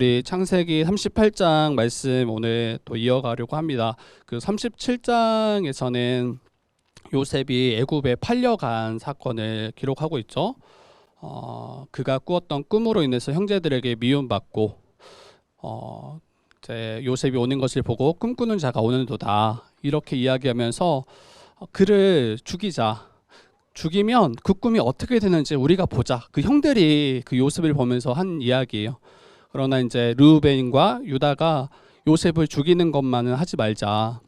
우리 창세기 38장 말씀 오늘 또 이어가려고 합니다. 그 37장에서는 요셉이 애굽에 팔려간 사건을 기록하고 있죠. 그가 꾸었던 꿈으로 인해서 형제들에게 미움받고 이제 요셉이 오는 것을 보고 꿈꾸는 자가 오는도다 이렇게 이야기하면서 그를 죽이면 그 꿈이 어떻게 되는지 우리가 보자. 그 형들이 그 요셉을 보면서 한 이야기예요. 그러나 이제 르우벤과 유다가 요셉을 죽이는 것만은 하지 말자.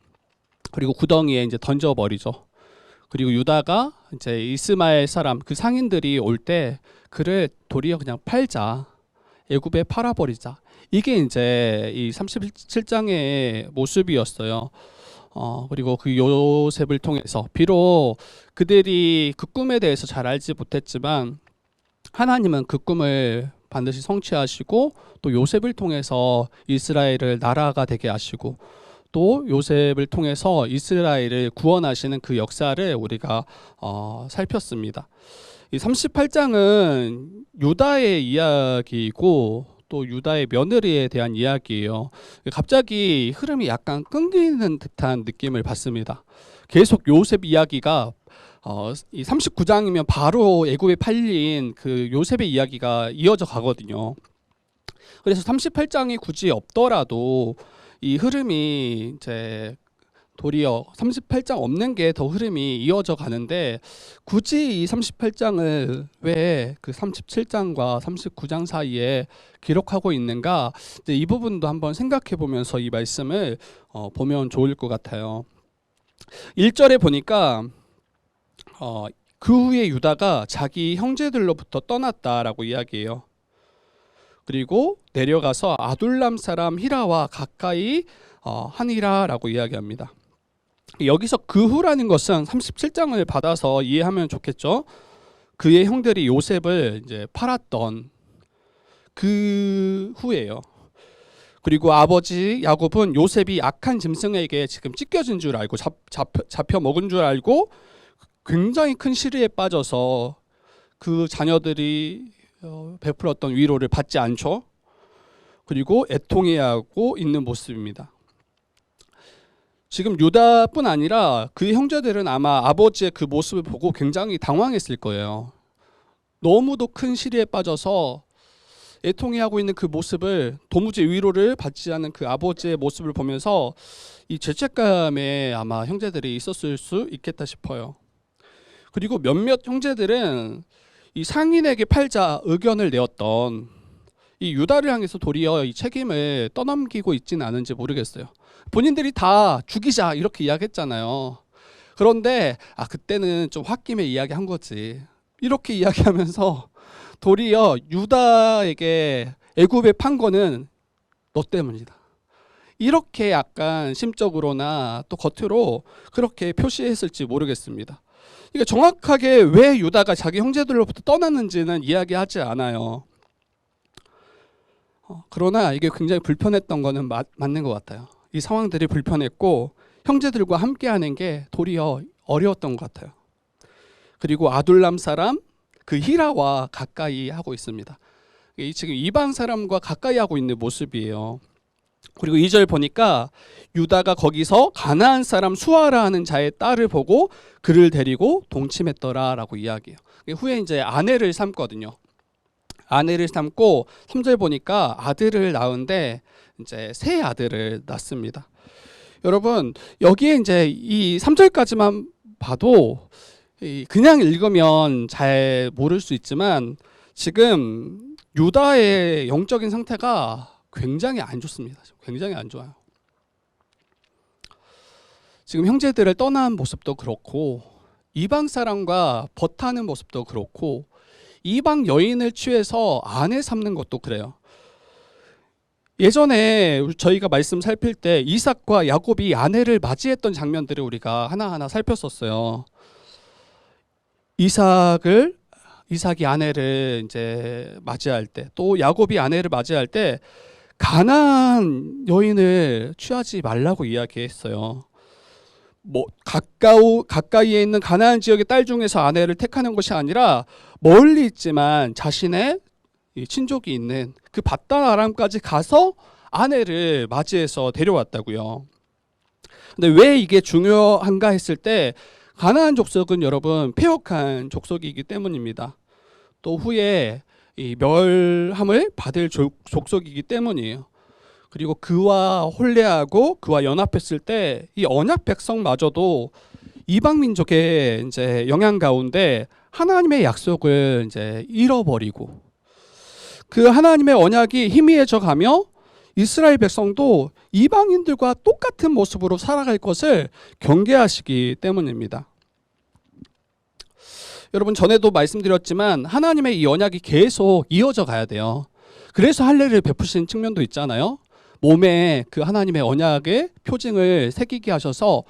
그리고 구덩이에 이제 던져버리죠. 그리고 유다가 이제 이스마엘 사람 그 상인들이 올 때 그를 도리어 그냥 팔자. 애굽에 팔아버리자. 이게 이제 이 37장의 모습이었어요. 그리고 그 요셉을 통해서 비록 그들이 그 꿈에 대해서 잘 알지 못했지만 하나님은 그 꿈을 반드시 성취하시고 또 요셉을 통해서 이스라엘을 나라가 되게 하시고 또 요셉을 통해서 이스라엘을 구원하시는 그 역사를 우리가 살폈습니다. 이 38장은 유다의 이야기이고 또 유다의 며느리에 대한 이야기예요. 갑자기 흐름이 약간 끊기는 듯한 느낌을 받습니다. 계속 요셉 이야기가 이 39장이면 바로 애굽에 팔린 그 요셉의 이야기가 이어져 가거든요. 그래서 38장이 굳이 없더라도 이 흐름이 이제 도리어 38장 없는 게 더 흐름이 이어져 가는데 굳이 이 38장을 왜 그 37장과 39장 사이에 기록하고 있는가, 이제 이 부분도 한번 생각해 보면서 이 말씀을 보면 좋을 것 같아요. 1절에 보니까 그 후에 유다가 자기 형제들로부터 떠났다라고 이야기해요. 그리고 내려가서 아둘람 사람 히라와 가까이 하니라라고 이야기합니다. 여기서 그 후라는 것은 37장을 받아서 이해하면 좋겠죠. 그의 형들이 요셉을 이제 팔았던 그 후예요. 그리고 아버지 야곱은 요셉이 악한 짐승에게 지금 찢겨진 줄 알고 잡혀 먹은 줄 알고 굉장히 큰 시리에 빠져서 그 자녀들이 베풀었던 위로를 받지 않죠. 그리고 애통해하고 있는 모습입니다. 지금 유다뿐 아니라 그 형제들은 아마 아버지의 그 모습을 보고 굉장히 당황했을 거예요. 너무도 큰 시리에 빠져서 애통해하고 있는 그 모습을, 도무지 위로를 받지 않는 그 아버지의 모습을 보면서 이 죄책감에 아마 형제들이 있었을 수 있겠다 싶어요. 그리고 몇몇 형제들은 이 상인에게 팔자 의견을 내었던 이 유다를 향해서 도리어 이 책임을 떠넘기고 있지는 않은지 모르겠어요. 본인들이 다 죽이자 이렇게 이야기했잖아요. 그런데 그때는 좀 홧김에 이야기한 거지 이렇게 이야기하면서 도리어 유다에게 애굽에 판 거는 너 때문이다 이렇게 약간 심적으로나 또 겉으로 그렇게 표시했을지 모르겠습니다. 그러니까 정확하게 왜 유다가 자기 형제들로부터 떠났는지는 이야기하지 않아요. 그러나 이게 굉장히 불편했던 거는 맞는 것 같아요. 이 상황들이 불편했고 형제들과 함께하는 게 도리어 어려웠던 것 같아요. 그리고 아둘람 사람 그 히라와 가까이 하고 있습니다. 지금 이방 사람과 가까이 하고 있는 모습이에요. 그리고 2절 보니까 유다가 거기서 가나안 사람 수아라 하는 자의 딸을 보고 그를 데리고 동침했더라라고 이야기해요. 후에 이제 아내를 삼거든요. 아내를 삼고 3절 보니까 아들을 낳은데 이제 세 아들을 낳습니다. 여러분 여기에 이제 이 3절까지만 봐도 그냥 읽으면 잘 모를 수 있지만 지금 유다의 영적인 상태가 굉장히 안 좋습니다. 굉장히 안 좋아요. 지금 형제들을 떠난 모습도 그렇고 이방 사람과 버타는 모습도 그렇고 이방 여인을 취해서 아내 삼는 것도 그래요. 예전에 저희가 말씀 살필 때 이삭과 야곱이 아내를 맞이했던 장면들을 우리가 하나하나 살폈었어요. 이삭이 아내를 이제 맞이할 때, 또 야곱이 아내를 맞이할 때 가나안 여인을 취하지 말라고 이야기했어요. 가까이에 있는 가나안 지역의 딸 중에서 아내를 택하는 것이 아니라 멀리 있지만 자신의 이 친족이 있는 그 밧단 아람까지 가서 아내를 맞이해서 데려왔다고요. 근데 왜 이게 중요한가 했을 때 가나안 족속은 여러분 패역한 족속이기 때문입니다. 또 후에 이 멸함을 받을 족속이기 때문이에요. 그리고 그와 혼례하고 그와 연합했을 때 이 언약 백성마저도 이방 민족의 이제 영향 가운데 하나님의 약속을 이제 잃어버리고 그 하나님의 언약이 희미해져 가며 이스라엘 백성도 이방인들과 똑같은 모습으로 살아갈 것을 경계하시기 때문입니다. 여러분 전에도 말씀드렸지만 하나님의 이 언약이 계속 이어져 가야 돼요. 그래서 할례를 베푸시는 측면도 있잖아요. 몸에 그 하나님의 언약의 표징을 새기게 하셔서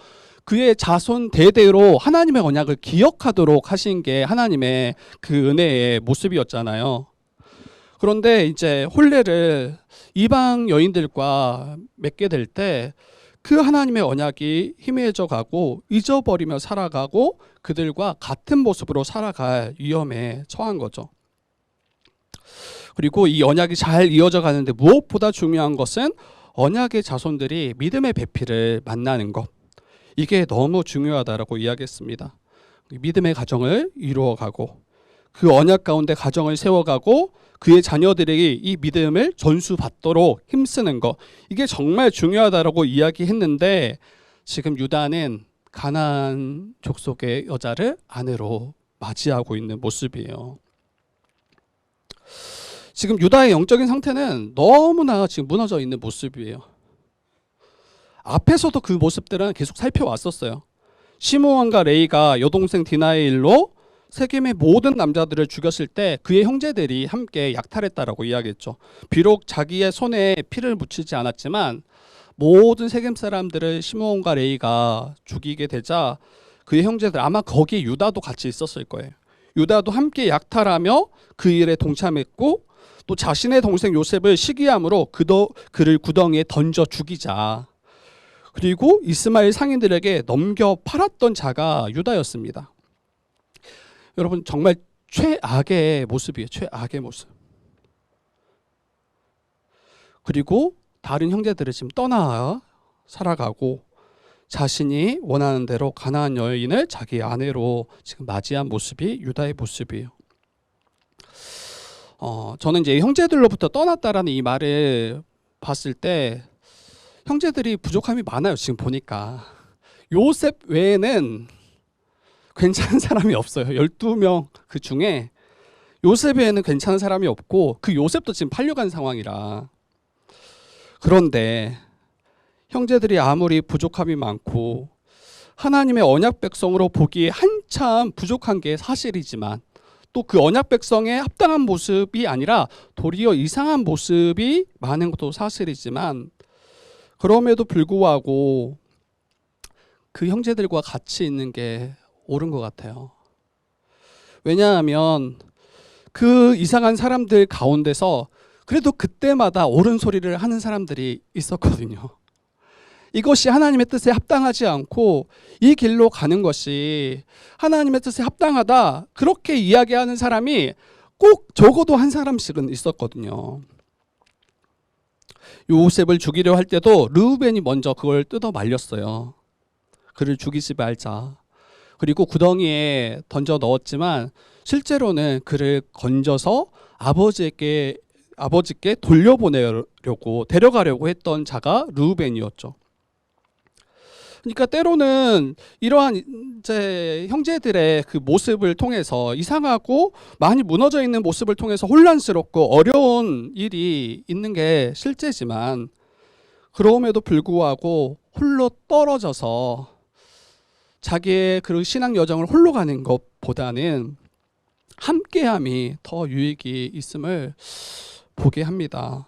그의 자손 대대로 하나님의 언약을 기억하도록 하신 게 하나님의 그 은혜의 모습이었잖아요. 그런데 이제 혼례를 이방 여인들과 맺게 될 때 그 하나님의 언약이 희미해져 가고 잊어버리며 살아가고 그들과 같은 모습으로 살아갈 위험에 처한 거죠. 그리고 이 언약이 잘 이어져 가는데 무엇보다 중요한 것은 언약의 자손들이 믿음의 배필을 만나는 것. 이게 너무 중요하다라고 이야기했습니다. 믿음의 가정을 이루어가고 그 언약 가운데 가정을 세워가고 그의 자녀들에게 이 믿음을 전수받도록 힘쓰는 것. 이게 정말 중요하다라고 이야기했는데 지금 유다는 가나안 족속의 여자를 아내로 맞이하고 있는 모습이에요. 지금 유다의 영적인 상태는 너무나 지금 무너져 있는 모습이에요. 앞에서도 그 모습들은 계속 살펴왔었어요. 시므온과 레이가 여동생 디나의 일로 세겜의 모든 남자들을 죽였을 때 그의 형제들이 함께 약탈했다라고 이야기했죠. 비록 자기의 손에 피를 묻히지 않았지만 모든 세겜 사람들을 시므온과 레이가 죽이게 되자 그의 형제들 아마 거기에 유다도 같이 있었을 거예요. 유다도 함께 약탈하며 그 일에 동참했고 또 자신의 동생 요셉을 시기함으로 그를 구덩이에 던져 죽이자. 그리고 이스마엘 상인들에게 넘겨 팔았던 자가 유다였습니다. 여러분 정말 최악의 모습이에요. 최악의 모습. 그리고 다른 형제들을 지금 떠나 살아가고 자신이 원하는 대로 가나안 여인을 자기 아내로 지금 맞이한 모습이 유다의 모습이에요. 저는 이제 형제들로부터 떠났다라는 이 말을 봤을 때 형제들이 부족함이 많아요. 지금 보니까 요셉 외에는 괜찮은 사람이 없어요. 12명 그 중에 요셉 외에는 괜찮은 사람이 없고 그 요셉도 지금 팔려간 상황이라. 그런데 형제들이 아무리 부족함이 많고 하나님의 언약 백성으로 보기에 한참 부족한 게 사실이지만 또 그 언약 백성에 합당한 모습이 아니라 도리어 이상한 모습이 많은 것도 사실이지만 그럼에도 불구하고 그 형제들과 같이 있는 게 옳은 것 같아요. 왜냐하면 그 이상한 사람들 가운데서 그래도 그때마다 옳은 소리를 하는 사람들이 있었거든요. 이것이 하나님의 뜻에 합당하지 않고 이 길로 가는 것이 하나님의 뜻에 합당하다 그렇게 이야기하는 사람이 꼭 적어도 한 사람씩은 있었거든요. 요셉을 죽이려 할 때도 르우벤이 먼저 그걸 뜯어 말렸어요. 그를 죽이지 말자. 그리고 구덩이에 던져 넣었지만 실제로는 그를 건져서 아버지께 돌려보내려고 데려가려고 했던 자가 르우벤이었죠. 그러니까 때로는 이러한 이제 형제들의 그 모습을 통해서 이상하고 많이 무너져 있는 모습을 통해서 혼란스럽고 어려운 일이 있는 게 실제지만 그럼에도 불구하고 홀로 떨어져서 자기의 그 신앙 여정을 홀로 가는 것보다는 함께함이 더 유익이 있음을 보게 합니다.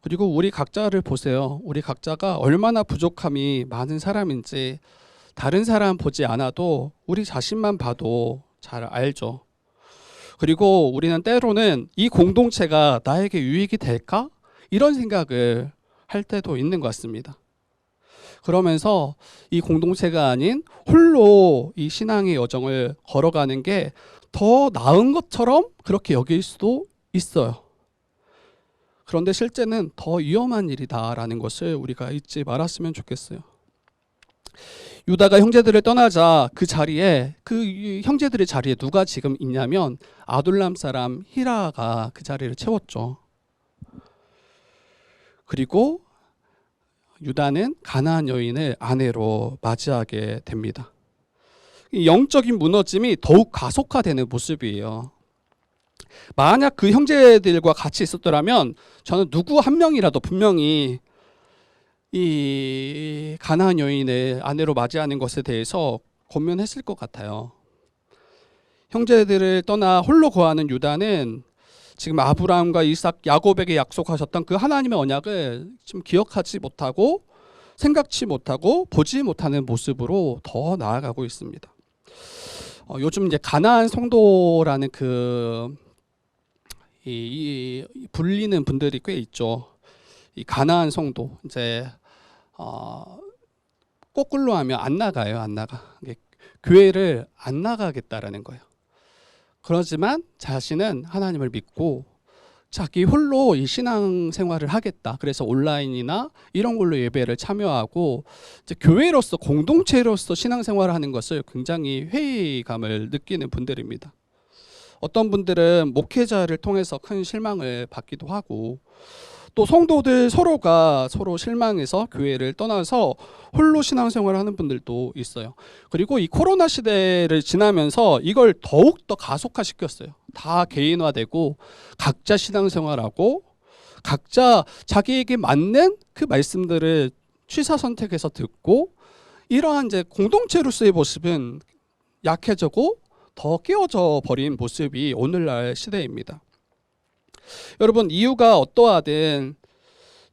그리고 우리 각자를 보세요. 우리 각자가 얼마나 부족함이 많은 사람인지 다른 사람 보지 않아도 우리 자신만 봐도 잘 알죠. 그리고 우리는 때로는 이 공동체가 나에게 유익이 될까? 이런 생각을 할 때도 있는 것 같습니다. 그러면서 이 공동체가 아닌 홀로 이 신앙의 여정을 걸어가는 게 더 나은 것처럼 그렇게 여길 수도 있어요. 그런데 실제는 더 위험한 일이다라는 것을 우리가 잊지 말았으면 좋겠어요. 유다가 형제들을 떠나자 그 자리에 그 형제들의 자리에 누가 지금 있냐면 아둘람 사람 히라가 그 자리를 채웠죠. 그리고 유다는 가나안 여인을 아내로 맞이하게 됩니다. 이 영적인 무너짐이 더욱 가속화되는 모습이에요. 만약 그 형제들과 같이 있었더라면 저는 누구 한 명이라도 분명히 이 가나안 여인을 아내로 맞이하는 것에 대해서 권면했을 것 같아요. 형제들을 떠나 홀로 거하는 유다는 지금 아브라함과 이삭, 야곱에게 약속하셨던 그 하나님의 언약을 지금 기억하지 못하고 생각지 못하고 보지 못하는 모습으로 더 나아가고 있습니다. 요즘 이제 가나안 성도라는 이 불리는 분들이 꽤 있죠. 이 가나안 성도 이제 거꾸로 하면 안 나가요, 안 나가. 교회를 안 나가겠다라는 거예요. 그러지만 자신은 하나님을 믿고 자기 홀로 이 신앙 생활을 하겠다. 그래서 온라인이나 이런 걸로 예배를 참여하고 이제 교회로서 공동체로서 신앙 생활을 하는 것을 굉장히 회의감을 느끼는 분들입니다. 어떤 분들은 목회자를 통해서 큰 실망을 받기도 하고 또 성도들 서로가 서로 실망해서 교회를 떠나서 홀로 신앙생활을 하는 분들도 있어요. 그리고 이 코로나 시대를 지나면서 이걸 더욱더 가속화시켰어요. 다 개인화되고 각자 신앙생활하고 각자 자기에게 맞는 그 말씀들을 취사 선택해서 듣고 이러한 이제 공동체로서의 모습은 약해지고 더 깨어져 버린 모습이 오늘날 시대입니다. 여러분, 이유가 어떠하든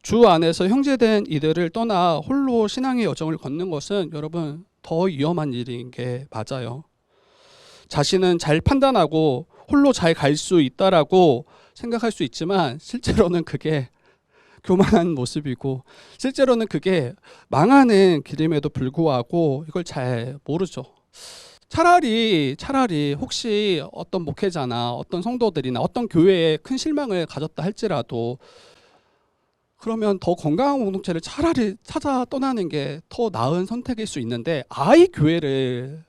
주 안에서 형제된 이들을 떠나 홀로 신앙의 여정을 걷는 것은 여러분 더 위험한 일인 게 맞아요. 자신은 잘 판단하고 홀로 잘 갈 수 있다라고 생각할 수 있지만 실제로는 그게 교만한 모습이고 실제로는 그게 망하는 길임에도 불구하고 이걸 잘 모르죠. 차라리 혹시 어떤 목회자나 어떤 성도들이나 어떤 교회에 큰 실망을 가졌다 할지라도 그러면 더 건강한 공동체를 차라리 찾아 떠나는 게 더 나은 선택일 수 있는데 아예 교회를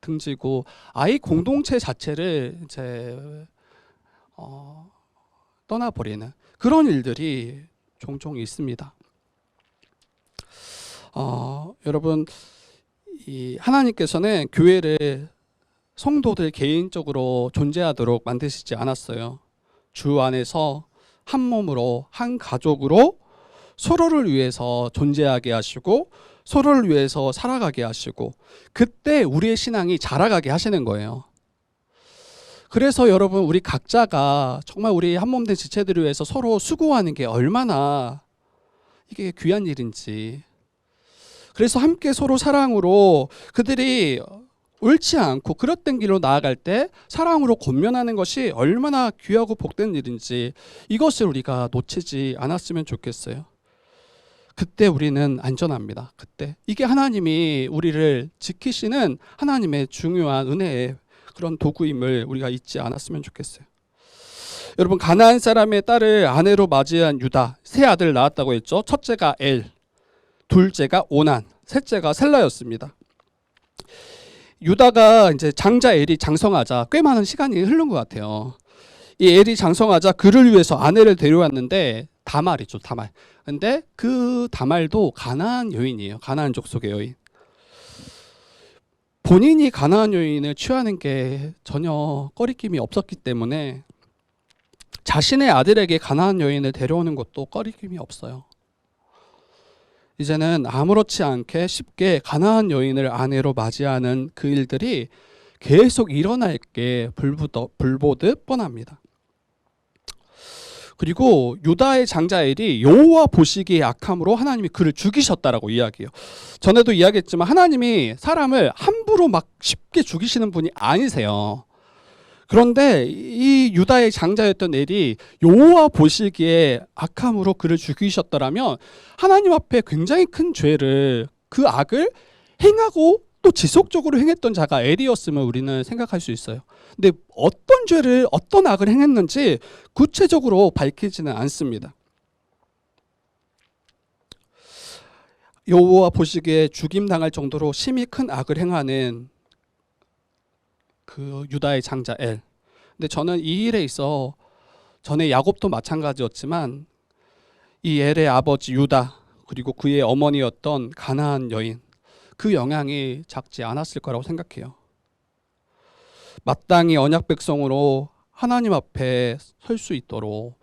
등지고 아예 공동체 자체를 이제 떠나버리는 그런 일들이 종종 있습니다. 여러분, 이 하나님께서는 교회를 성도들 개인적으로 존재하도록 만드시지 않았어요. 주 안에서 한 몸으로 한 가족으로 서로를 위해서 존재하게 하시고 서로를 위해서 살아가게 하시고 그때 우리의 신앙이 자라가게 하시는 거예요. 그래서 여러분 우리 각자가 정말 우리 한 몸 된 지체들을 위해서 서로 수고하는 게 얼마나 이게 귀한 일인지 그래서 함께 서로 사랑으로 그들이 옳지 않고 그릇된 길로 나아갈 때 사랑으로 권면하는 것이 얼마나 귀하고 복된 일인지 이것을 우리가 놓치지 않았으면 좋겠어요. 그때 우리는 안전합니다. 그때 이게 하나님이 우리를 지키시는 하나님의 중요한 은혜의 그런 도구임을 우리가 잊지 않았으면 좋겠어요. 여러분, 가나안 사람의 딸을 아내로 맞이한 유다 세 아들 낳았다고 했죠. 첫째가 엘, 둘째가 오난, 셋째가 셀라였습니다. 유다가 이제 장자 엘이 장성하자 꽤 많은 시간이 흐른 것 같아요. 이 엘이 장성하자 그를 위해서 아내를 데려왔는데 다말이죠, 다말. 근데 그 다말도 가나안 여인이에요. 가나안 족속의 여인. 본인이 가나안 여인을 취하는 게 전혀 꺼리낌이 없었기 때문에 자신의 아들에게 가나안 여인을 데려오는 것도 꺼리낌이 없어요. 이제는 아무렇지 않게 쉽게 가나안 여인을 아내로 맞이하는 그 일들이 계속 일어날 게 불보듯 뻔합니다. 그리고 유다의 장자 엘이 여호와 보시기에 악함으로 하나님이 그를 죽이셨다라고 이야기해요. 전에도 이야기했지만 하나님이 사람을 함부로 막 쉽게 죽이시는 분이 아니세요. 그런데 이 유다의 장자였던 엘이 여호와 보시기에 악함으로 그를 죽이셨더라면 하나님 앞에 굉장히 큰 죄를 그 악을 행하고 또 지속적으로 행했던 자가 엘이었음을 우리는 생각할 수 있어요. 근데 어떤 죄를 어떤 악을 행했는지 구체적으로 밝히지는 않습니다. 여호와 보시기에 죽임당할 정도로 심히 큰 악을 행하는 그 유다의 장자 엘. 근데 저는 이 일에 있어 전에 야곱도 마찬가지였지만 이 엘의 아버지 유다 그리고 그의 어머니였던 가나안 여인 그 영향이 작지 않았을 거라고 생각해요. 마땅히 언약 백성으로 하나님 앞에 설 수 있도록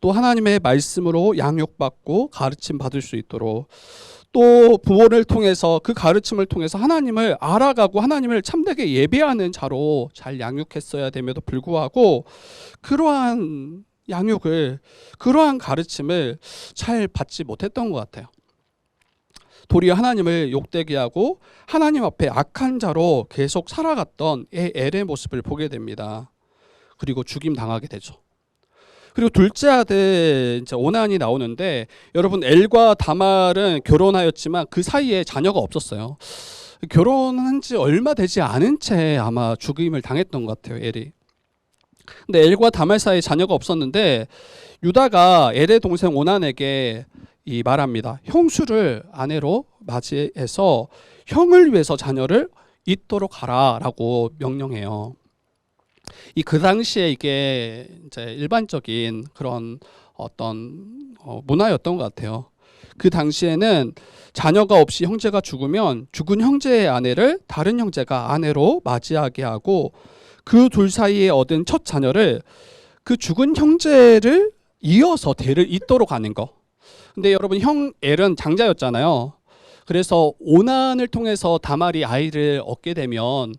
또 하나님의 말씀으로 양육받고 가르침 받을 수 있도록 또 부모를 통해서 그 가르침을 통해서 하나님을 알아가고 하나님을 참되게 예배하는 자로 잘 양육했어야 됨에도 불구하고 그러한 양육을 그러한 가르침을 잘 받지 못했던 것 같아요. 도리어 하나님을 욕되게 하고 하나님 앞에 악한 자로 계속 살아갔던 엘의 모습을 보게 됩니다. 그리고 죽임 당하게 되죠. 그리고 둘째 아들 이제 오난이 나오는데 여러분 엘과 다말은 결혼하였지만 그 사이에 자녀가 없었어요. 결혼한 지 얼마 되지 않은 채 아마 죽임을 당했던 것 같아요, 엘이. 근데 엘과 다말 사이에 자녀가 없었는데 유다가 엘의 동생 오난에게 이 말합니다. 형수를 아내로 맞이해서 형을 위해서 자녀를 잇도록 하라라고 명령해요. 그 당시에 이게 이제 일반적인 그런 어떤 문화였던 것 같아요. 그 당시에는 자녀가 없이 형제가 죽으면 죽은 형제의 아내를 다른 형제가 아내로 맞이하게 하고 그 둘 사이에 얻은 첫 자녀를 그 죽은 형제를 이어서 대를 잇도록 하는 거. 근데 여러분 형 엘은 장자였잖아요. 그래서 오난을 통해서 다말이 아이를 얻게 되면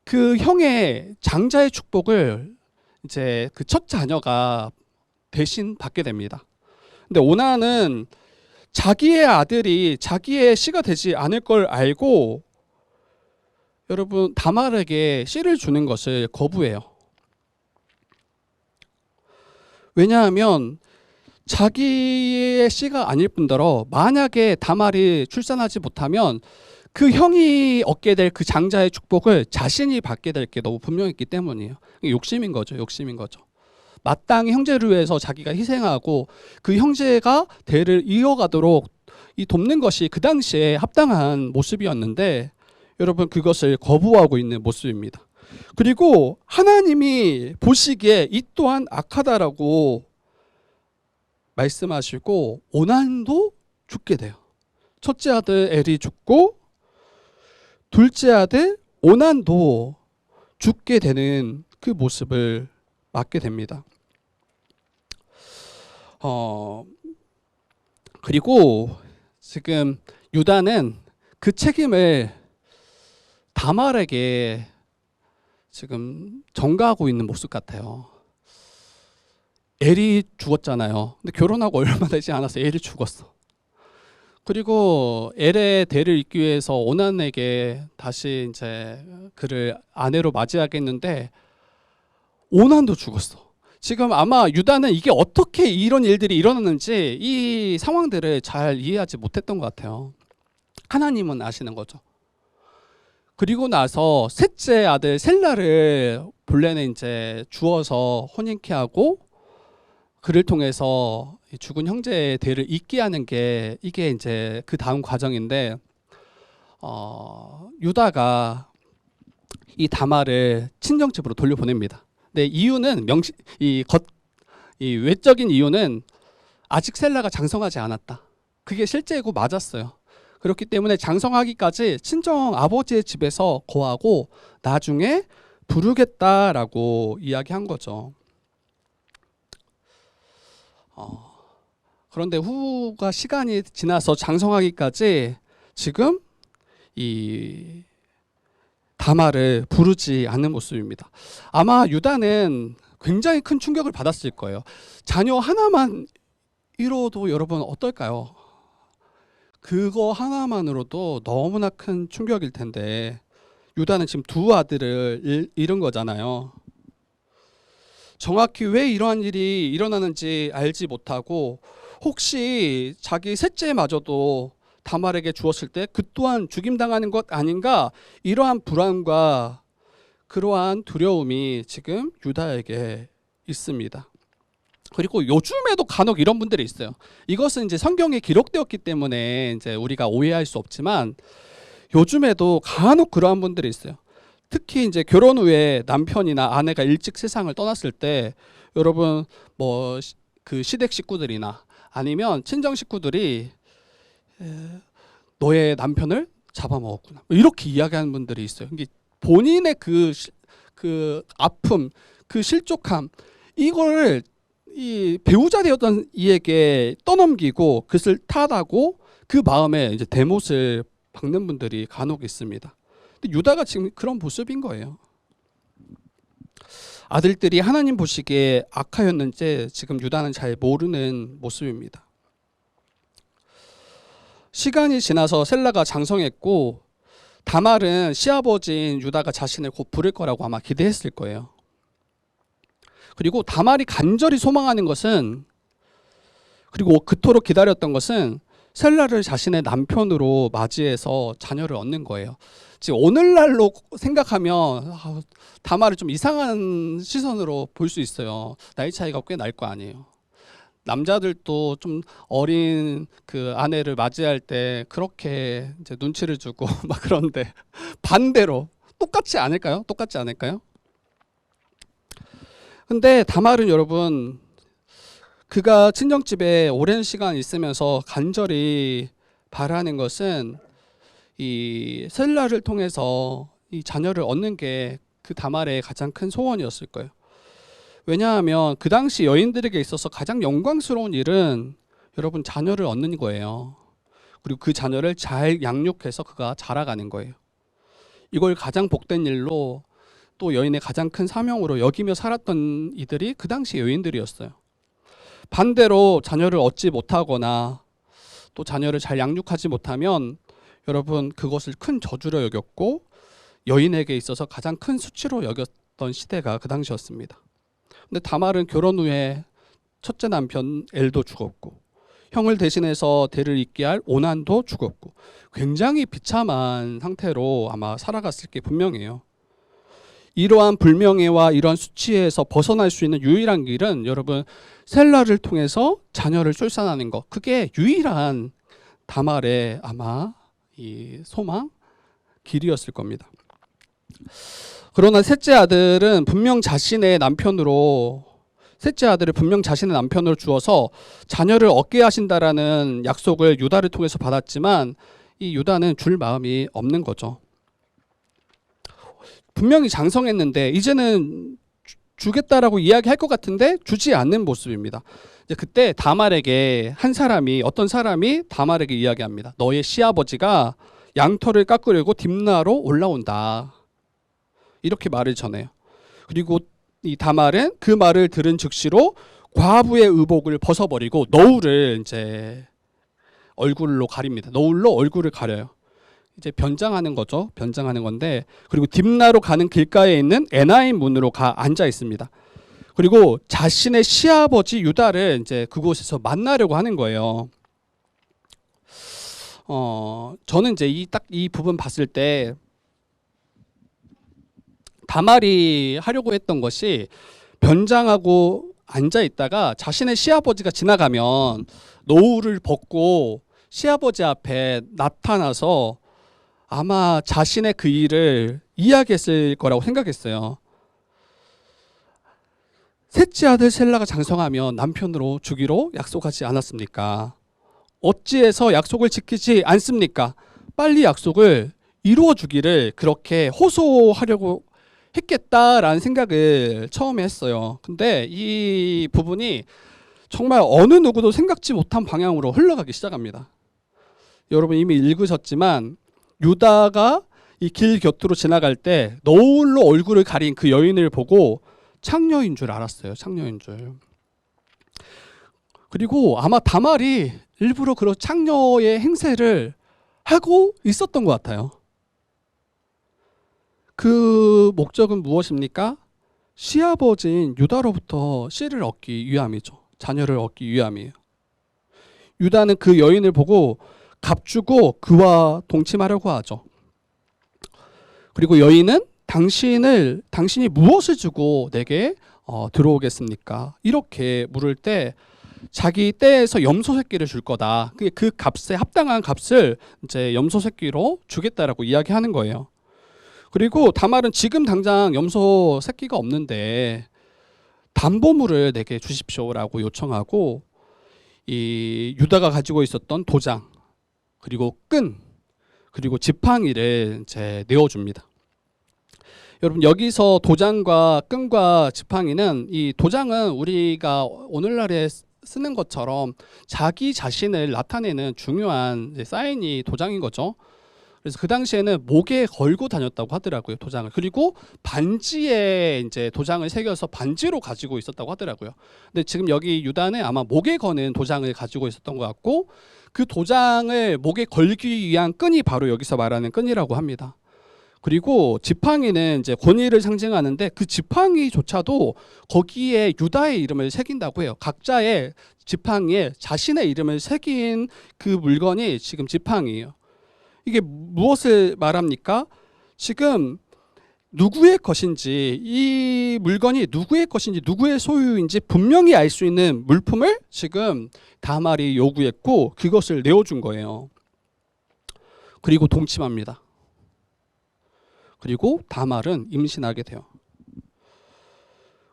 그 형의 장자의 축복을 이제 그 첫 자녀가 대신 받게 됩니다. 근데 오난은 자기의 아들이 자기의 씨가 되지 않을 걸 알고 여러분 다말에게 씨를 주는 것을 거부해요. 왜냐하면 자기의 씨가 아닐 뿐더러 만약에 다말이 출산하지 못하면 그 형이 얻게 될 그 장자의 축복을 자신이 받게 될 게 너무 분명했기 때문이에요. 욕심인 거죠. 욕심인 거죠. 마땅히 형제를 위해서 자기가 희생하고 그 형제가 대를 이어가도록 이 돕는 것이 그 당시에 합당한 모습이었는데 여러분 그것을 거부하고 있는 모습입니다. 그리고 하나님이 보시기에 이 또한 악하다라고 말씀하시고 오난도 죽게 돼요. 첫째 아들 엘이 죽고 둘째 아들 오난도 죽게 되는 그 모습을 맞게 됩니다. 그리고 지금 유다는 그 책임을 다말에게 지금 전가하고 있는 모습 같아요. 엘이 죽었잖아요. 근데 결혼하고 얼마 되지 않아서 엘이 죽었어. 그리고 엘의 대를 잇기 위해서 오난에게 다시 이제 그를 아내로 맞이하겠는데 오난도 죽었어. 지금 아마 유다는 이게 어떻게 이런 일들이 일어났는지 이 상황들을 잘 이해하지 못했던 것 같아요. 하나님은 아시는 거죠. 그리고 나서 셋째 아들 셀라를 본래는 이제 주어서 혼인케 하고 그를 통해서 죽은 형제의 대를 잇게 하는 게 이게 이제 그 다음 과정인데 유다가 이 다말을 친정집으로 돌려보냅니다. 근데 이유는 이 외적인 이유는 아직 셀라가 장성하지 않았다. 그게 실제고 맞았어요. 그렇기 때문에 장성하기까지 친정 아버지의 집에서 거하고 나중에 부르겠다라고 이야기한 거죠. 그런데 후가 시간이 지나서 장성하기까지 지금 이 다말을 부르지 않는 모습입니다. 아마 유다는 굉장히 큰 충격을 받았을 거예요. 자녀 하나만 잃어도 여러분 어떨까요? 그거 하나만으로도 너무나 큰 충격일 텐데 유다는 지금 두 아들을 잃은 거잖아요. 정확히 왜 이러한 일이 일어나는지 알지 못하고 혹시 자기 셋째마저도 다말에게 주었을 때 그 또한 죽임당하는 것 아닌가, 이러한 불안과 그러한 두려움이 지금 유다에게 있습니다. 그리고 요즘에도 간혹 이런 분들이 있어요. 이것은 이제 성경에 기록되었기 때문에 이제 우리가 오해할 수 없지만 요즘에도 간혹 그러한 분들이 있어요. 특히 이제 결혼 후에 남편이나 아내가 일찍 세상을 떠났을 때 여러분 뭐 그 시댁 식구들이나 아니면 친정 식구들이 너의 남편을 잡아먹었구나 이렇게 이야기하는 분들이 있어요. 이게 본인의 그 아픔, 그 실족함, 이걸 이 배우자 되었던 이에게 떠넘기고 그것을 탓하고 그 마음에 이제 대못을 박는 분들이 간혹 있습니다. 근데 유다가 지금 그런 모습인 거예요. 아들들이 하나님 보시기에 악하였는지 지금 유다는 잘 모르는 모습입니다. 시간이 지나서 셀라가 장성했고 다말은 시아버지인 유다가 자신을 곧 부를 거라고 아마 기대했을 거예요. 그리고 다말이 간절히 소망하는 것은, 그리고 그토록 기다렸던 것은 셀라를 자신의 남편으로 맞이해서 자녀를 얻는 거예요. 지금 오늘날로 생각하면 다말을 좀 이상한 시선으로 볼 수 있어요. 나이 차이가 꽤 날 거 아니에요. 남자들도 좀 어린 그 아내를 맞이할 때 그렇게 이제 눈치를 주고 막 그런데 반대로 똑같지 않을까요? 똑같지 않을까요? 근데 다말은 여러분 그가 친정집에 오랜 시간 있으면서 간절히 바라는 것은 이 셀라를 통해서 이 자녀를 얻는 게 그 다말의 가장 큰 소원이었을 거예요. 왜냐하면 그 당시 여인들에게 있어서 가장 영광스러운 일은 여러분 자녀를 얻는 거예요. 그리고 그 자녀를 잘 양육해서 그가 자라가는 거예요. 이걸 가장 복된 일로 또 여인의 가장 큰 사명으로 여기며 살았던 이들이 그 당시 여인들이었어요. 반대로 자녀를 얻지 못하거나 또 자녀를 잘 양육하지 못하면 여러분 그것을 큰 저주로 여겼고 여인에게 있어서 가장 큰 수치로 여겼던 시대가 그 당시였습니다. 근데 다말은 결혼 후에 첫째 남편 엘도 죽었고 형을 대신해서 대를 잇게 할 오난도 죽었고 굉장히 비참한 상태로 아마 살아갔을 게 분명해요. 이러한 불명예와 이러한 수치에서 벗어날 수 있는 유일한 길은 여러분 셀라를 통해서 자녀를 출산하는 것, 그게 유일한 다말의 아마 이 소망 길이었을 겁니다. 그러나 셋째 아들을 분명 자신의 남편으로 주어서 자녀를 얻게 하신다라는 약속을 유다를 통해서 받았지만 이 유다는 줄 마음이 없는 거죠. 분명히 장성했는데 이제는 주겠다라고 이야기할 것 같은데 주지 않는 모습입니다. 이제 그때 어떤 사람이 다말에게 이야기합니다. 너의 시아버지가 양털을 깎으려고 딥나로 올라온다. 이렇게 말을 전해요. 그리고 이 다말은 그 말을 들은 즉시로 과부의 의복을 벗어버리고 너울을 이제 얼굴로 가립니다. 너울로 얼굴을 가려요. 이제 변장하는 거죠. 변장하는 건데, 그리고 딥나로 가는 길가에 있는 에나임 문으로 앉아 있습니다. 그리고 자신의 시아버지 유다를 이제 그곳에서 만나려고 하는 거예요. 저는 이제 이 부분 봤을 때 다말이 하려고 했던 것이 변장하고 앉아 있다가 자신의 시아버지가 지나가면 노울을 벗고 시아버지 앞에 나타나서 아마 자신의 그 일을 이야기했을 거라고 생각했어요. 셋째 아들 셀라가 장성하면 남편으로 주기로 약속하지 않았습니까? 어찌해서 약속을 지키지 않습니까? 빨리 약속을 이루어 주기를 그렇게 호소하려고 했겠다라는 생각을 처음에 했어요. 근데 이 부분이 정말 어느 누구도 생각지 못한 방향으로 흘러가기 시작합니다. 여러분 이미 읽으셨지만 유다가 이 길 곁으로 지나갈 때 너울로 얼굴을 가린 그 여인을 보고 창녀인 줄 알았어요. 창녀인 줄. 그리고 아마 다말이 일부러 그런 창녀의 행세를 하고 있었던 것 같아요. 그 목적은 무엇입니까? 시아버지인 유다로부터 씨를 얻기 위함이죠. 자녀를 얻기 위함이에요. 유다는 그 여인을 보고 값주고 그와 동침하려고 하죠. 그리고 여인은 당신이 무엇을 주고 내게 들어오겠습니까? 이렇게 물을 때 자기 떼에서 염소 새끼를 줄 거다. 그 값에 합당한 값을 이제 염소 새끼로 주겠다라고 이야기하는 거예요. 그리고 다말은 지금 당장 염소 새끼가 없는데 담보물을 내게 주십시오라고 요청하고 이 유다가 가지고 있었던 도장 그리고 끈 그리고 지팡이를 이제 내어줍니다. 여러분 여기서 도장과 끈과 지팡이는 이 도장은 우리가 오늘날에 쓰는 것처럼 자기 자신을 나타내는 중요한 사인이 도장인 거죠. 그래서 그 당시에는 목에 걸고 다녔다고 하더라고요, 도장을. 그리고 반지에 이제 도장을 새겨서 반지로 가지고 있었다고 하더라고요. 근데 지금 여기 유다는 아마 목에 거는 도장을 가지고 있었던 것 같고 그 도장을 목에 걸기 위한 끈이 바로 여기서 말하는 끈이라고 합니다. 그리고 지팡이는 이제 권위를 상징하는데 그 지팡이조차도 거기에 유다의 이름을 새긴다고 해요. 각자의 지팡이에 자신의 이름을 새긴 그 물건이 지금 지팡이에요. 이게 무엇을 말합니까? 지금 누구의 것인지 이 물건이 누구의 것인지 누구의 소유인지 분명히 알 수 있는 물품을 지금 다말이 요구했고 그것을 내어준 거예요. 그리고 동침합니다. 그리고 다말은 임신하게 돼요.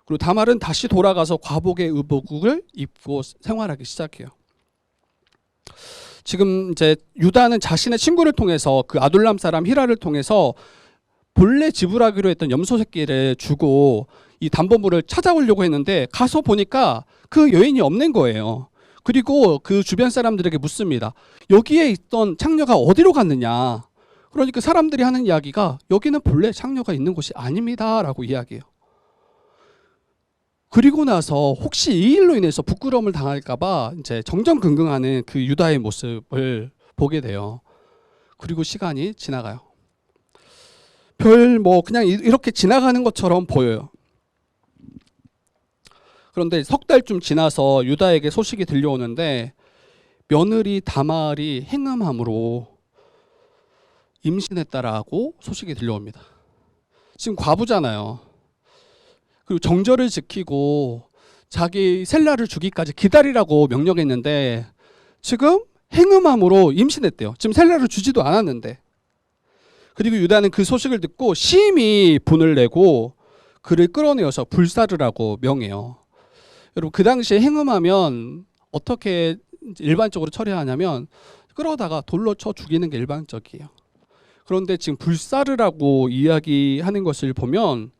그리고 다말은 다시 돌아가서 과복의 의복을 입고 생활하기 시작해요. 지금 이제 유다는 자신의 친구를 통해서 그 아둘람 사람 히라를 통해서 본래 지불하기로 했던 염소 새끼를 주고 이 담보물을 찾아오려고 했는데 가서 보니까 그 여인이 없는 거예요. 그리고 그 주변 사람들에게 묻습니다. 여기에 있던 창녀가 어디로 갔느냐? 그러니까 사람들이 하는 이야기가 여기는 본래 창녀가 있는 곳이 아닙니다 라고 이야기해요. 그리고 나서 혹시 이 일로 인해서 부끄러움을 당할까 봐 이제 정정긍긍하는 그 유다의 모습을 보게 돼요. 그리고 시간이 지나가요. 그냥 이렇게 지나가는 것처럼 보여요. 그런데 석 달쯤 지나서 유다에게 소식이 들려오는데 며느리 다말이 행음함으로 임신했다라고 소식이 들려옵니다. 지금 과부잖아요. 그리고 정절을 지키고 자기 셀라를 주기까지 기다리라고 명령했는데 지금 행음함으로 임신했대요. 지금 셀라를 주지도 않았는데. 그리고 유다는 그 소식을 듣고 심히 분을 내고 그를 끌어내어서 불사르라고 명해요. 여러분 그 당시에 행음하면 어떻게 일반적으로 처리하냐면 끌어다가 돌로 쳐 죽이는 게 일반적이에요. 그런데 지금 불사르라고 이야기하는 것을 보면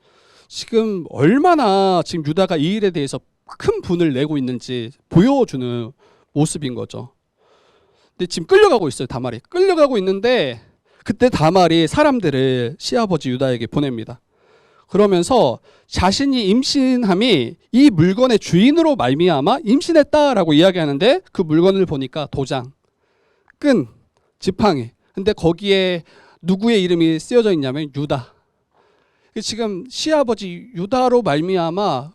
지금 얼마나 지금 유다가 이 일에 대해서 큰 분을 내고 있는지 보여주는 모습인 거죠. 근데 지금 끌려가고 있어요, 다말이. 끌려가고 있는데 그때 다말이 사람들을 시아버지 유다에게 보냅니다. 그러면서 자신이 임신함이 이 물건의 주인으로 말미암아 임신했다라고 이야기하는데 그 물건을 보니까 도장, 끈, 지팡이. 근데 거기에 누구의 이름이 쓰여져 있냐면 유다. 지금 시아버지 유다로 말미암아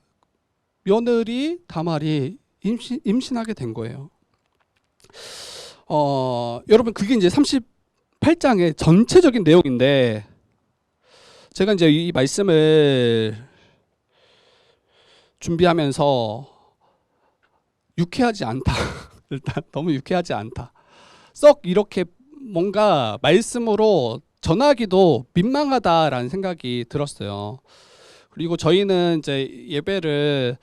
며느리 다말이 임신하게 된 거예요. 여러분 그게 이제 38장의 전체적인 내용인데 제가 이제 이 말씀을 준비하면서 유쾌하지 않다. 일단 너무 유쾌하지 않다. 썩 이렇게 뭔가 말씀으로 전하기도 민망하다라는 생각이 들었어요. 그리고 저희는 이제 예배를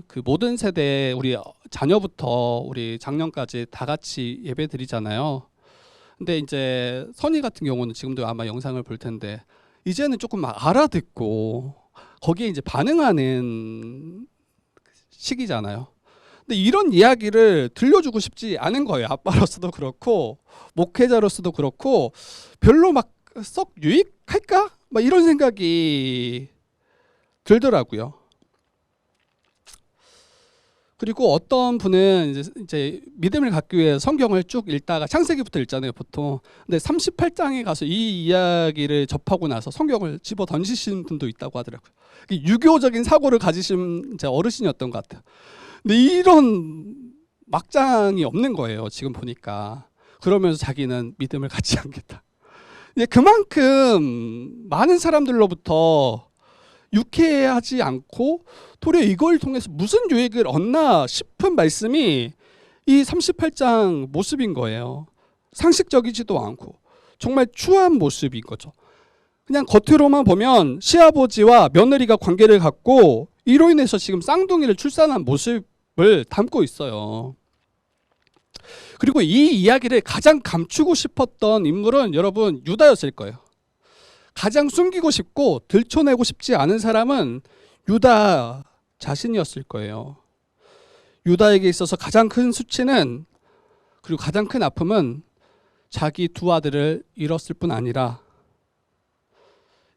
그 모든 세대 우리 자녀부터 우리 장년까지 다 같이 예배 드리잖아요. 근데 이제 선희 같은 경우는 지금도 아마 영상을 볼 텐데 이제는 조금 알아듣고 거기에 이제 반응하는 시기잖아요. 근데 이런 이야기를 들려주고 싶지 않은 거예요. 아빠로서도 그렇고 목회자로서도 그렇고 별로 막 썩 유익할까? 막 이런 생각이 들더라고요. 그리고 어떤 분은 이제 믿음을 갖기 위해 성경을 쭉 읽다가 창세기부터 읽잖아요, 보통. 근데 38장에 가서 이 이야기를 접하고 나서 성경을 집어 던지시는 분도 있다고 하더라고요. 유교적인 사고를 가지신 이제 어르신이었던 것 같아요. 근데 이런 막장이 없는 거예요, 지금 보니까. 그러면서 자기는 믿음을 갖지 않겠다. 이제 그만큼 많은 사람들로부터 유쾌하지 않고 도리어 이걸 통해서 무슨 유익을 얻나 싶은 말씀이 이 38장 모습인 거예요. 상식적이지도 않고 정말 추한 모습인 거죠. 그냥 겉으로만 보면 시아버지와 며느리가 관계를 갖고 이로 인해서 지금 쌍둥이를 출산한 모습을 담고 있어요. 그리고 이 이야기를 가장 감추고 싶었던 인물은 여러분 유다였을 거예요. 가장 숨기고 싶고 들춰내고 싶지 않은 사람은 유다 자신이었을 거예요. 유다에게 있어서 가장 큰 수치는, 그리고 가장 큰 아픔은 자기 두 아들을 잃었을 뿐 아니라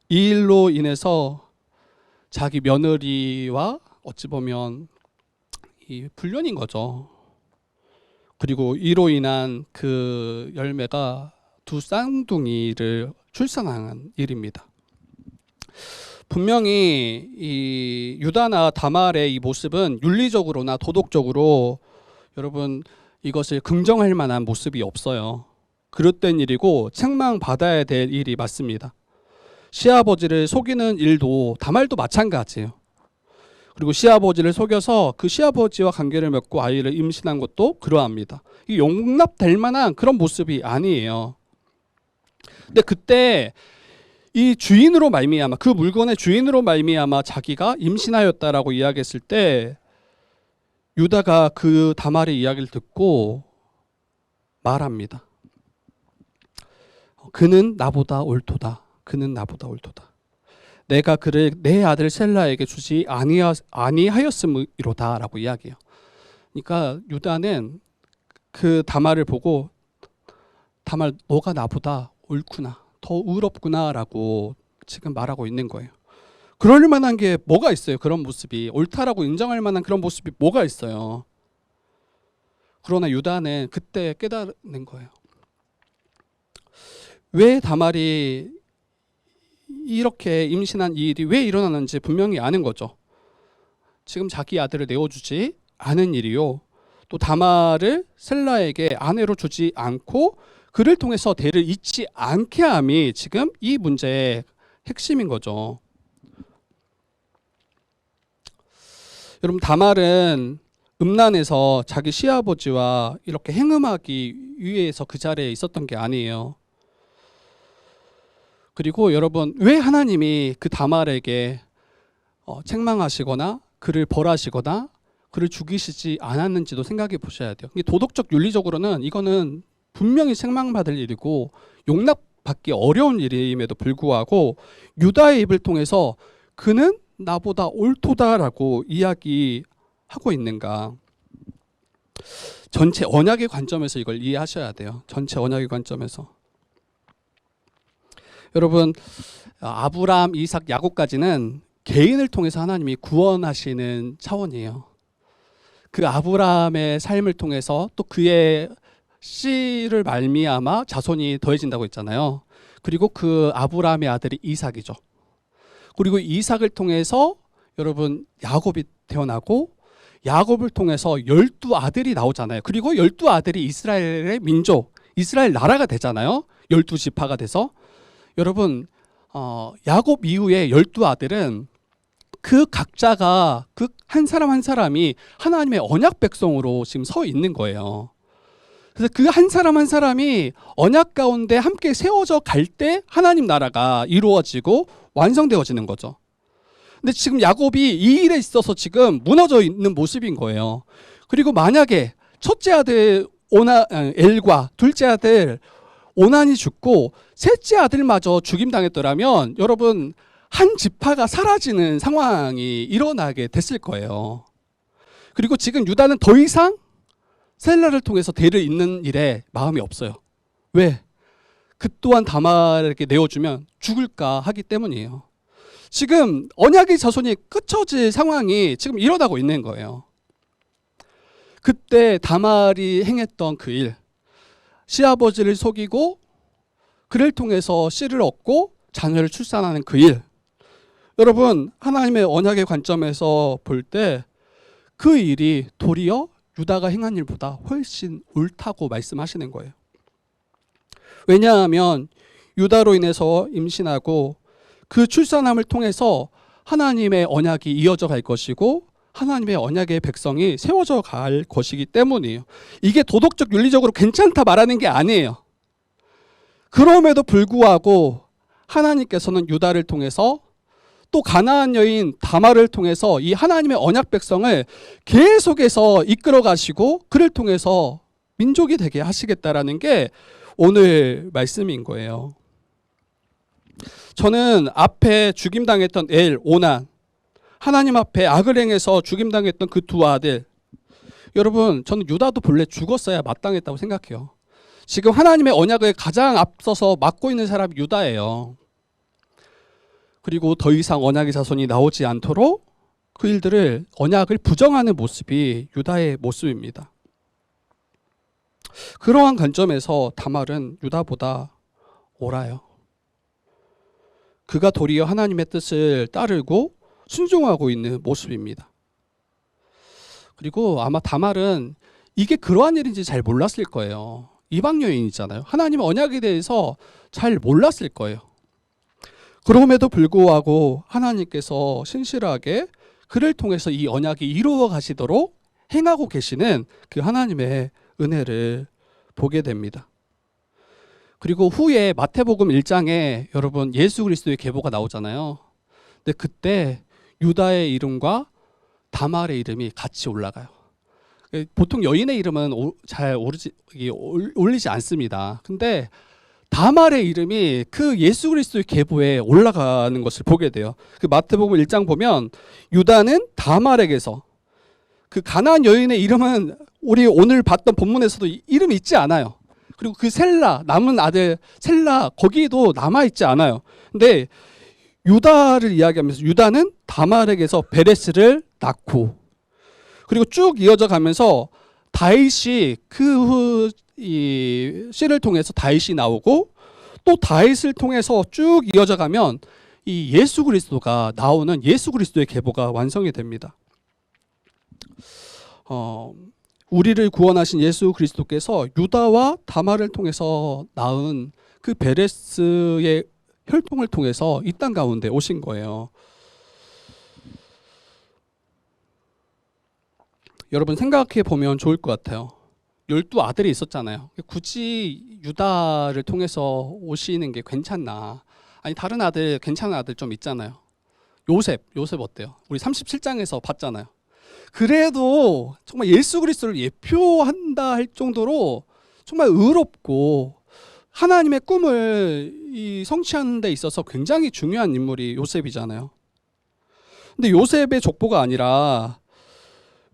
이 일로 인해서 자기 며느리와 어찌 보면 이 불륜인 거죠. 그리고 이로 인한 그 열매가 두 쌍둥이를 출산한 일입니다. 분명히 이 유다나 다말의 이 모습은 윤리적으로나 도덕적으로 여러분 이것을 긍정할 만한 모습이 없어요. 그릇된 일이고 책망받아야 될 일이 맞습니다. 시아버지를 속이는 일도 다말도 마찬가지예요. 그리고 시아버지를 속여서 그 시아버지와 관계를 맺고 아이를 임신한 것도 그러합니다. 이 용납될 만한 그런 모습이 아니에요. 근데 그때 이 주인으로 말미암아, 그 물건의 주인으로 말미암아 자기가 임신하였다라고 이야기했을 때 유다가 그 다말의 이야기를 듣고 말합니다. 그는 나보다 옳도다. 그는 나보다 옳도다. 내가 그를 내 아들 셀라에게 주지 아니하였음이로다 라고 이야기해요. 그러니까 유다는 그 다말을 보고 다말 너가 나보다 옳구나, 더 의롭구나 라고 지금 말하고 있는 거예요. 그럴 만한 게 뭐가 있어요? 그런 모습이 옳다라고 인정할 만한 그런 모습이 뭐가 있어요? 그러나 유다는 그때 깨달은 거예요. 왜 다말이 이렇게 임신한 이 일이 왜 일어나는지 분명히 아는 거죠. 지금 자기 아들을 내어주지 않은 일이요, 또 다말을 셀라에게 아내로 주지 않고 그를 통해서 대를 잇지 않게 함이 지금 이 문제의 핵심인 거죠. 여러분, 다말은 음란에서 자기 시아버지와 이렇게 행음하기 위해서 그 자리에 있었던 게 아니에요. 그리고 여러분, 왜 하나님이 그 다말에게 책망하시거나 그를 벌하시거나 그를 죽이시지 않았는지도 생각해 보셔야 돼요. 도덕적 윤리적으로는 이거는 분명히 책망받을 일이고 용납받기 어려운 일임에도 불구하고 유다의 입을 통해서 그는 나보다 옳도다라고 이야기하고 있는가. 전체 언약의 관점에서 이걸 이해하셔야 돼요. 전체 언약의 관점에서. 여러분, 아브라함, 이삭, 야곱까지는 개인을 통해서 하나님이 구원하시는 차원이에요. 그 아브라함의 삶을 통해서 또 그의 씨를 말미암아 자손이 더해진다고 했잖아요. 그리고 그 아브라함의 아들이 이삭이죠. 그리고 이삭을 통해서 여러분 야곱이 태어나고 야곱을 통해서 12아들이 나오잖아요. 그리고 12아들이 이스라엘의 민족, 이스라엘 나라가 되잖아요. 12지파가 돼서. 여러분, 야곱 이후에 12아들은 그 각자가 그 한 사람 한 사람이 하나님의 언약 백성으로 지금 서 있는 거예요. 그래서 그 한 사람 한 사람이 언약 가운데 함께 세워져 갈 때 하나님 나라가 이루어지고 완성되어지는 거죠. 근데 지금 야곱이 이 일에 있어서 지금 무너져 있는 모습인 거예요. 그리고 만약에 첫째 아들 엘과 둘째 아들 오난이 죽고 셋째 아들마저 죽임당했더라면 여러분, 한 지파가 사라지는 상황이 일어나게 됐을 거예요. 그리고 지금 유다는 더 이상 셀라를 통해서 대를 잇는 일에 마음이 없어요. 왜? 그 또한 다말에게 내어주면 죽을까 하기 때문이에요. 지금 언약의 자손이 끊어질 상황이 지금 일어나고 있는 거예요. 그때 다말이 행했던 그 일, 시아버지를 속이고 그를 통해서 씨를 얻고 자녀를 출산하는 그 일, 여러분, 하나님의 언약의 관점에서 볼 때 그 일이 도리어 유다가 행한 일보다 훨씬 옳다고 말씀하시는 거예요. 왜냐하면 유다로 인해서 임신하고 그 출산함을 통해서 하나님의 언약이 이어져 갈 것이고 하나님의 언약의 백성이 세워져 갈 것이기 때문이에요. 이게 도덕적 윤리적으로 괜찮다 말하는 게 아니에요. 그럼에도 불구하고 하나님께서는 유다를 통해서 또 가나안 여인 다말을 통해서 이 하나님의 언약 백성을 계속해서 이끌어 가시고 그를 통해서 민족이 되게 하시겠다라는 게 오늘 말씀인 거예요. 저는 앞에 죽임당했던 오난, 하나님 앞에 악을 행해서 죽임당했던 그 두 아들, 여러분 저는 유다도 본래 죽었어야 마땅했다고 생각해요. 지금 하나님의 언약을 가장 앞서서 맡고 있는 사람이 유다예요. 그리고 더 이상 언약의 자손이 나오지 않도록 그 일들을 언약을 부정하는 모습이 유다의 모습입니다. 그러한 관점에서 다말은 유다보다 옳아요. 그가 도리어 하나님의 뜻을 따르고 순종하고 있는 모습입니다. 그리고 아마 다말은 이게 그러한 일인지 잘 몰랐을 거예요. 이방 여인이잖아요. 하나님의 언약에 대해서 잘 몰랐을 거예요. 그럼에도 불구하고 하나님께서 신실하게 그를 통해서 이 언약이 이루어 가시도록 행하고 계시는 그 하나님의 은혜를 보게 됩니다. 그리고 후에 마태복음 1장에 여러분 예수 그리스도의 계보가 나오잖아요. 근데 그때 유다의 이름과 다말의 이름이 같이 올라가요. 보통 여인의 이름은 잘 올리지 않습니다. 근데 다말의 이름이 그 예수 그리스도의 계보에 올라가는 것을 보게 돼요. 그 마태복음 1장 보면 유다는 다말에게서, 그 가나안 여인의 이름은 우리 오늘 봤던 본문에서도 이름이 있지 않아요. 그리고 그 셀라, 남은 아들 셀라, 거기에도 남아있지 않아요. 근데 유다를 이야기하면서 유다는 다말에게서 베레스를 낳고, 그리고 쭉 이어져 가면서 다윗이 그 이 씨를 통해서 다윗이 나오고, 또 다윗을 통해서 쭉 이어져 가면 이 예수 그리스도가 나오는 예수 그리스도의 계보가 완성이 됩니다. 우리를 구원하신 예수 그리스도께서 유다와 다말을 통해서 낳은 그 베레스의 혈통을 통해서 이 땅 가운데 오신 거예요. 여러분 생각해 보면 좋을 것 같아요. 12아들이 있었잖아요. 굳이 유다를 통해서 오시는 게 괜찮나? 아니 다른 아들, 괜찮은 아들 좀 있잖아요. 요셉 어때요? 우리 37장에서 봤잖아요. 그래도 정말 예수 그리스도를 예표한다 할 정도로 정말 의롭고 하나님의 꿈을 성취하는 데 있어서 굉장히 중요한 인물이 요셉이잖아요. 근데 요셉의 족보가 아니라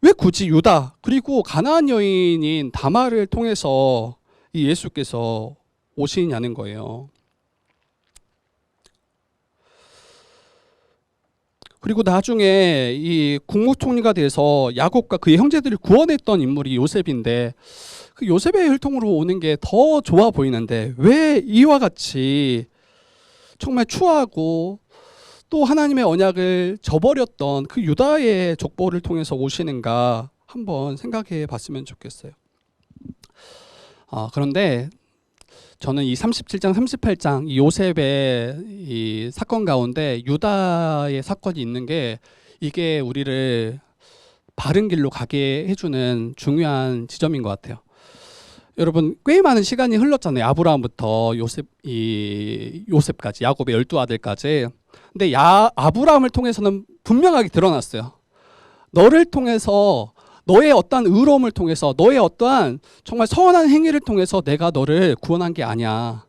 왜 굳이 유다 그리고 가나안 여인인 다말을 통해서 이 예수께서 오시냐는 거예요. 그리고 나중에 이 국무총리가 돼서 야곱과 그의 형제들을 구원했던 인물이 요셉인데, 그 요셉의 혈통으로 오는 게 더 좋아 보이는데 왜 이와 같이 정말 추하고 또 하나님의 언약을 저버렸던 그 유다의 족보를 통해서 오시는가 한번 생각해 봤으면 좋겠어요. 그런데 저는 이 37장, 38장 이 요셉의 이 사건 가운데 유다의 사건이 있는 게 이게 우리를 바른 길로 가게 해주는 중요한 지점인 것 같아요. 여러분 꽤 많은 시간이 흘렀잖아요. 아브라함부터 요셉까지, 야곱의 12아들까지. 근데 아브라함을 통해서는 분명하게 드러났어요. 너를 통해서, 너의 어떠한 의로움을 통해서, 너의 어떠한 정말 선한 행위를 통해서 내가 너를 구원한 게 아니야.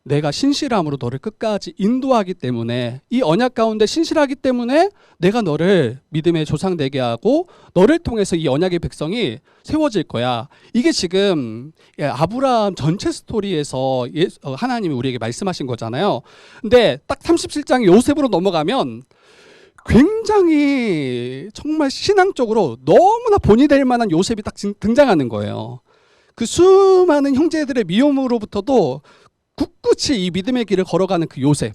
내가 신실함으로 너를 끝까지 인도하기 때문에, 이 언약 가운데 신실하기 때문에 내가 너를 믿음의 조상 되게 하고 너를 통해서 이 언약의 백성이 세워질 거야. 이게 지금 아브라함 전체 스토리에서 하나님이 우리에게 말씀하신 거잖아요. 근데 딱 37장 요셉으로 넘어가면 굉장히 정말 신앙적으로 너무나 본이 될 만한 요셉이 딱 등장하는 거예요. 그 수많은 형제들의 미움으로부터도 굳굳이 이 믿음의 길을 걸어가는 그 요셉.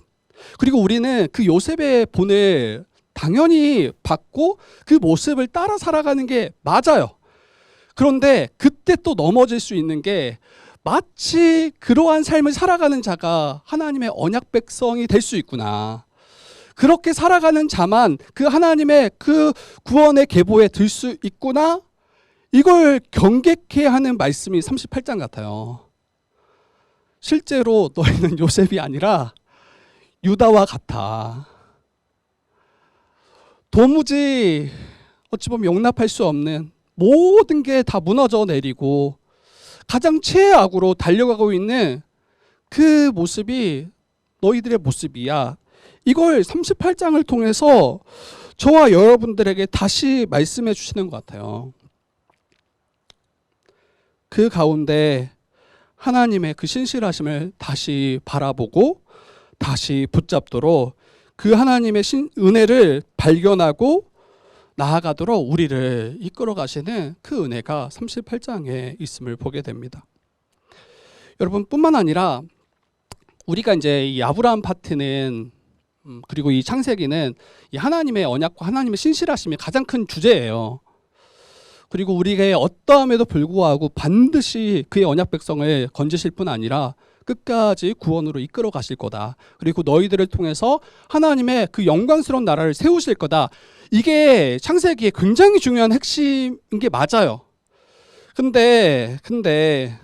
그리고 우리는 그 요셉의 본을 당연히 받고 그 모습을 따라 살아가는 게 맞아요. 그런데 그때 또 넘어질 수 있는 게, 마치 그러한 삶을 살아가는 자가 하나님의 언약 백성이 될 수 있구나. 그렇게 살아가는 자만 그 하나님의 그 구원의 계보에 들 수 있구나. 이걸 경계케 하는 말씀이 38장 같아요. 실제로 너희는 요셉이 아니라 유다와 같아. 도무지 어찌 보면 용납할 수 없는 모든 게 다 무너져 내리고 가장 최악으로 달려가고 있는 그 모습이 너희들의 모습이야. 이걸 38장을 통해서 저와 여러분들에게 다시 말씀해 주시는 것 같아요. 그 가운데 하나님의 그 신실하심을 다시 바라보고 다시 붙잡도록 그 하나님의 은혜를 발견하고 나아가도록 우리를 이끌어 가시는 그 은혜가 38장에 있음을 보게 됩니다. 여러분 뿐만 아니라 우리가 이제 이 아브라함 파트는 그리고 이 창세기는 이 하나님의 언약과 하나님의 신실하심이 가장 큰 주제예요. 그리고 우리의 어떠함에도 불구하고 반드시 그의 언약 백성을 건지실 뿐 아니라 끝까지 구원으로 이끌어 가실 거다. 그리고 너희들을 통해서 하나님의 그 영광스러운 나라를 세우실 거다. 이게 창세기의 굉장히 중요한 핵심인 게 맞아요. 근데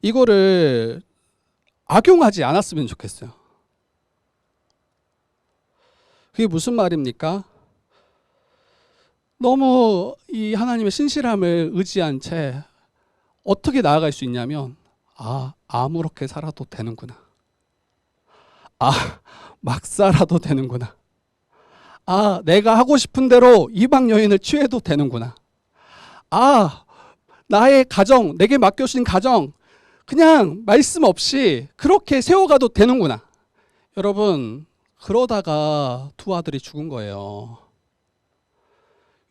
이거를 악용하지 않았으면 좋겠어요. 그게 무슨 말입니까? 너무 이 하나님의 신실함을 의지한 채 어떻게 나아갈 수 있냐면 아무렇게 살아도 되는구나. 막 살아도 되는구나. 내가 하고 싶은 대로 이방 여인을 취해도 되는구나. 나의 가정, 내게 맡겨주신 가정 그냥 말씀 없이 그렇게 세워가도 되는구나. 여러분, 그러다가 두 아들이 죽은 거예요.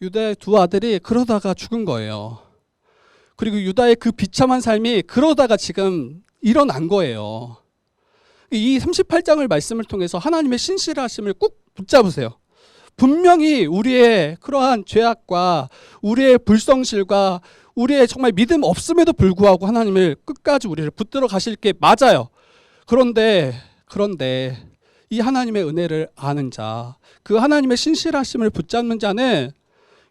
유다의 두 아들이 그러다가 죽은 거예요. 그리고 유다의 그 비참한 삶이 그러다가 지금 일어난 거예요. 이 38장을 말씀을 통해서 하나님의 신실하심을 꾹 붙잡으세요. 분명히 우리의 그러한 죄악과 우리의 불성실과 우리의 정말 믿음 없음에도 불구하고 하나님을 끝까지 우리를 붙들어 가실 게 맞아요. 그런데 이 하나님의 은혜를 아는 자, 그 하나님의 신실하심을 붙잡는 자는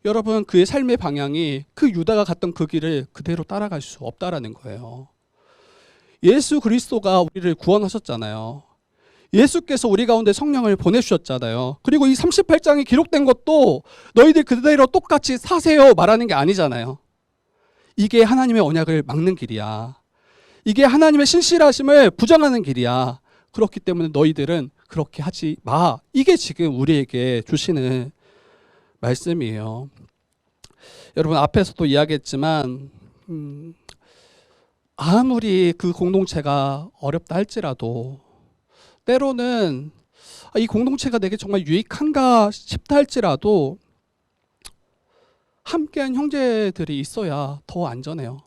여러분 그의 삶의 방향이 그 유다가 갔던 그 길을 그대로 따라갈 수 없다라는 거예요. 예수 그리스도가 우리를 구원하셨잖아요. 예수께서 우리 가운데 성령을 보내주셨잖아요. 그리고 이 38장이 기록된 것도 너희들 그대로 똑같이 사세요 말하는 게 아니잖아요. 이게 하나님의 언약을 막는 길이야. 이게 하나님의 신실하심을 부정하는 길이야. 그렇기 때문에 너희들은 그렇게 하지 마. 이게 지금 우리에게 주시는 말씀이에요. 여러분 앞에서도 이야기했지만 아무리 그 공동체가 어렵다 할지라도 때로는 이 공동체가 내게 정말 유익한가 싶다 할지라도 함께한 형제들이 있어야 더 안전해요.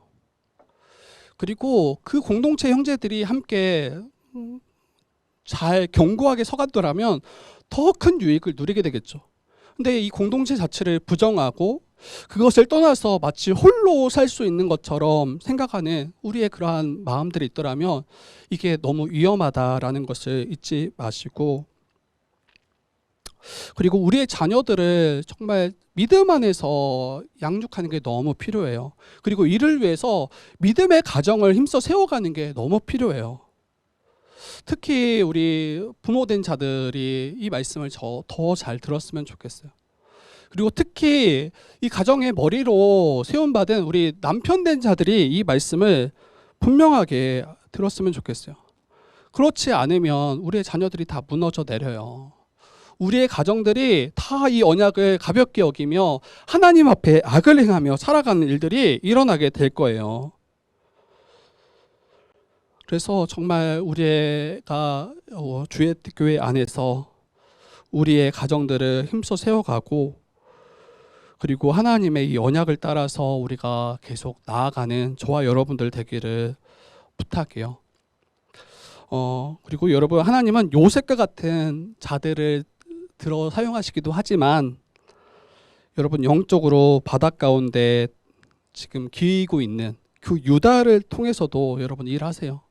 그리고 그 공동체 형제들이 함께 잘 견고하게 서갔더라면 더 큰 유익을 누리게 되겠죠. 근데 이 공동체 자체를 부정하고 그것을 떠나서 마치 홀로 살 수 있는 것처럼 생각하는 우리의 그러한 마음들이 있더라면 이게 너무 위험하다라는 것을 잊지 마시고, 그리고 우리의 자녀들을 정말 믿음 안에서 양육하는 게 너무 필요해요. 그리고 이를 위해서 믿음의 가정을 힘써 세워가는 게 너무 필요해요. 특히 우리 부모된 자들이 이 말씀을 더 잘 들었으면 좋겠어요. 그리고 특히 이 가정의 머리로 세움받은 우리 남편된 자들이 이 말씀을 분명하게 들었으면 좋겠어요. 그렇지 않으면 우리의 자녀들이 다 무너져 내려요. 우리의 가정들이 다 이 언약을 가볍게 여기며 하나님 앞에 악을 행하며 살아가는 일들이 일어나게 될 거예요. 그래서 정말 우리가 주의 교회 안에서 우리의 가정들을 힘써 세워가고, 그리고 하나님의 이 언약을 따라서 우리가 계속 나아가는 저와 여러분들 되기를 부탁해요. 그리고 여러분, 하나님은 요셉과 같은 자들을 들어 사용하시기도 하지만 여러분 영적으로 바닷 가운데 지금 기이고 있는 그 유다를 통해서도 여러분 일하세요.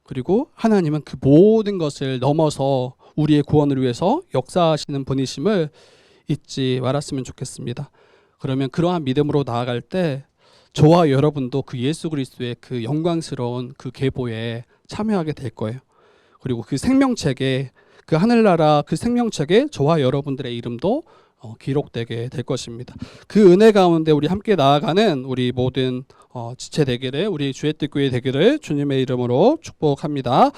그리고 하나님은 그 모든 것을 넘어서 우리의 구원을 위해서 역사하시는 분이심을 잊지 말았으면 좋겠습니다. 그러면 그러한 믿음으로 나아갈 때 저와 여러분도 그 예수 그리스도의 그 영광스러운 그 계보에 참여하게 될 거예요. 그리고 그 생명책에 그 하늘나라 그 생명책에 저와 여러분들의 이름도 기록되게 될 것입니다. 그 은혜 가운데 우리 함께 나아가는 우리 모든 지체 되기를, 우리 주의 뜻 교회 되기를 주님의 이름으로 축복합니다.